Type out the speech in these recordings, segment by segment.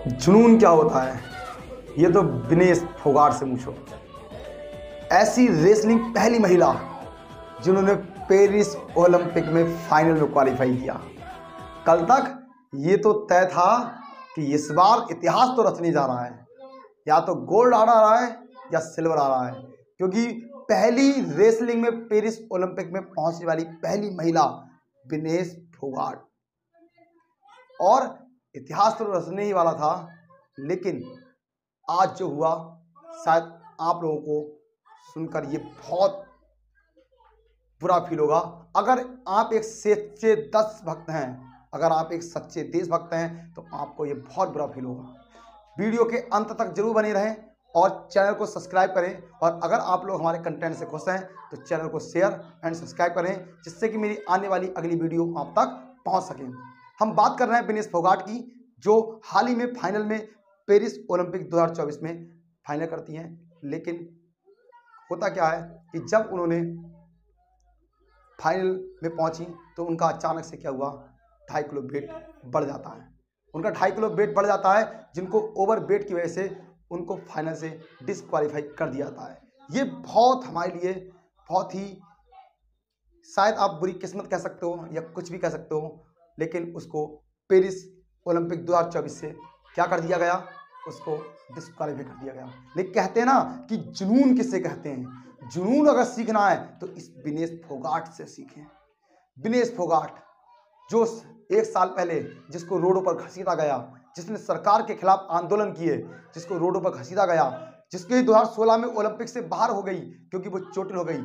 जुनून क्या होता है ये तो विनेश फोगाट से पूछो। ऐसी रेसलिंग पहली महिला जिन्होंने पेरिस ओलंपिक में फाइनल में क्वालिफाई किया। कल तक ये तो तय था कि इस बार इतिहास तो रचने जा रहा है, या तो गोल्ड आ रहा है या सिल्वर आ रहा है, क्योंकि पहली रेसलिंग में पेरिस ओलंपिक में पहुंचने वाली पहली महिला विनेश फोगाट, और इतिहास तो रचने ही वाला था। लेकिन आज जो हुआ शायद आप लोगों को सुनकर ये बहुत बुरा फील होगा। अगर आप एक सच्चे देशभक्त हैं, अगर आप एक सच्चे देशभक्त हैं तो आपको ये बहुत बुरा फील होगा। वीडियो के अंत तक जरूर बने रहें और चैनल को सब्सक्राइब करें। और अगर आप लोग हमारे कंटेंट से खुश हैं तो चैनल को शेयर एंड सब्सक्राइब करें, जिससे कि मेरी आने वाली अगली वीडियो आप तक पहुंच सकें। हम बात कर रहे हैं विनेश फोगाट की, जो हाल ही में फाइनल में पेरिस ओलंपिक 2024 में फाइनल करती हैं। लेकिन होता क्या है कि जब उन्होंने फाइनल में पहुंची तो उनका अचानक से क्या हुआ, 2.5 किलो वेट बढ़ जाता है। उनका 2.5 किलो वेट बढ़ जाता है, जिनको ओवर वेट की वजह से उनको फाइनल से डिसक्वालीफाई कर दिया जाता है। ये बहुत हमारे लिए बहुत ही, शायद आप बुरी किस्मत कह सकते हो या कुछ भी कह सकते हो, लेकिन उसको पेरिस ओलंपिक 2024 से क्या कर दिया गया, उसको डिस्क्वालीफाई कर दिया गया। लेकिन कहते हैं ना कि जुनून किसे कहते हैं, जुनून अगर सीखना है तो इस विनेश फोगाट से सीखें। विनेश फोगाट जो 1 साल पहले जिसको रोडों पर घसीटा गया, जिसने सरकार के खिलाफ आंदोलन किए, जिसको रोडों पर घसीटा गया, जिसके 2016 में ओलंपिक से बाहर हो गई क्योंकि वो चोटिल हो गई,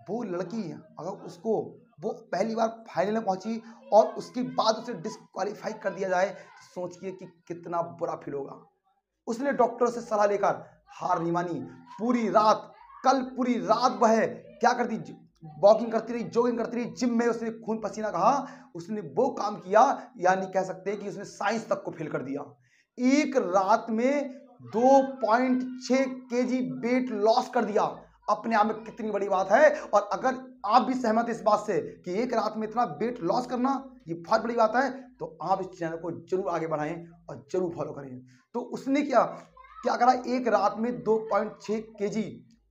वो लड़की अगर उसको वो पहली बार फाइनल में पहुंची और उसके बाद उसे डिस्क्वालीफाई कर दिया जाए, तो सोचिए कि कितना बुरा फील होगा। उसने डॉक्टर से सलाह लेकर हार नहीं मानी। पूरी रात, कल पूरी रात वह क्या करती, वॉकिंग करती रही, जॉगिंग करती रही, जिम में उसने खून पसीना कहा, उसने वो काम किया, यानी कह सकते हैं कि उसने साइंस तक को फेल कर दिया। एक रात में 2.6 केजी वेट लॉस कर दिया। अपने आप में कितनी बड़ी बात है। और अगर आप भी सहमत इस बात से कि एक रात में इतना वेट लॉस करना ये बहुत बड़ी बात है, तो आप इस चैनल को जरूर आगे बढ़ाएं और जरूर फॉलो करें। तो उसने क्या करा, एक रात में 2.6 केजी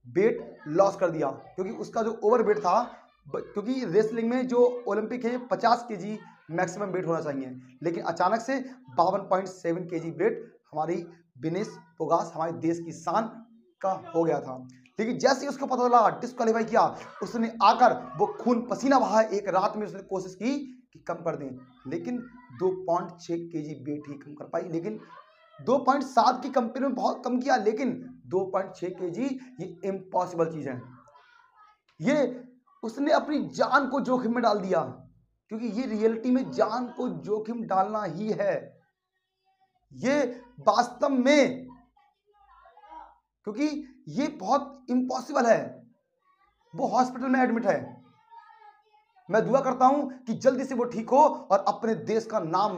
वेट लॉस कर दिया, क्योंकि उसका जो ओवर वेट था, क्योंकि रेसलिंग में जो ओलंपिक है 50 केजी मैक्सिमम वेट होना चाहिए, लेकिन अचानक से 52.7 केजी वेट हमारी विनेश फोगाट, हमारे देश की शान का हो गया था। लेकिन जैसे ही उसको पता चला, डिस्क्वालीफाई किया, उसने आकर वो खून पसीना बहा, एक रात में उसने कोशिश की कि कम कर दें, लेकिन 2.6 केजी वेट ही कम कर पाई। लेकिन 2.7 की कंपेयर में बहुत कम किया, लेकिन 2.6 केजी ये इम्पॉसिबल चीज है। ये उसने अपनी जान को जोखिम में डाल दिया, क्योंकि ये रियलिटी में जान को जोखिम डालना ही है ये वास्तव में, क्योंकि ये बहुत इम्पॉसिबल है। वो हॉस्पिटल में एडमिट है। मैं दुआ करता हूं कि जल्दी से वो ठीक हो और अपने देश का नाम